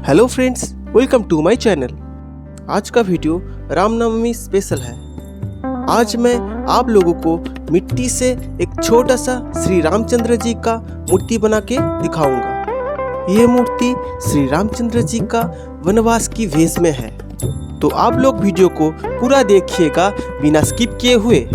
Hello friends, welcome to my channel. आज का video Ramnavami special है। आज मैं आप लोगों को मिट्टी से एक छोटा सा श्री रामचंद्र जी का मूर्ति बना के दिखाऊंगा। यह मूर्ति श्री रामचंद्र जी का वनवास की वेश में है, तो आप लोग वीडियो को पूरा देखिएगा बिना स्किप किए हुए।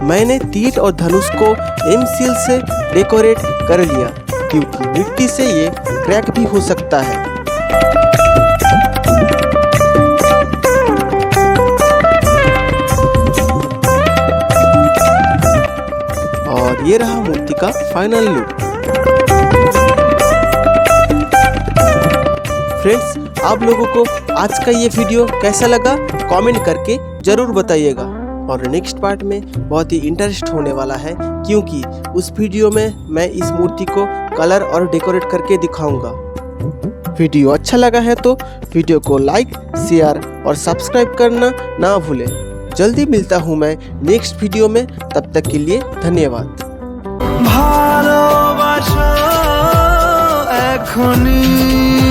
मैंने तीर और धनुष को एम सील से डेकोरेट कर लिया क्योंकि मिट्टी से ये क्रैक भी हो सकता है। और ये रहा मूर्ति का फाइनल लुक। फ्रेंड्स, आप लोगों को आज का ये वीडियो कैसा लगा कमेंट करके जरूर बताइएगा। और नेक्स्ट पार्ट में बहुत ही इंटरेस्ट होने वाला है क्योंकि उस वीडियो में मैं इस मूर्ति को कलर और डेकोरेट करके दिखाऊंगा। वीडियो अच्छा लगा है तो वीडियो को लाइक, शेयर और सब्सक्राइब करना ना भूलें। जल्दी मिलता हूँ मैं नेक्स्ट वीडियो में, तब तक के लिए धन्यवाद। ভালোবাসা এখনই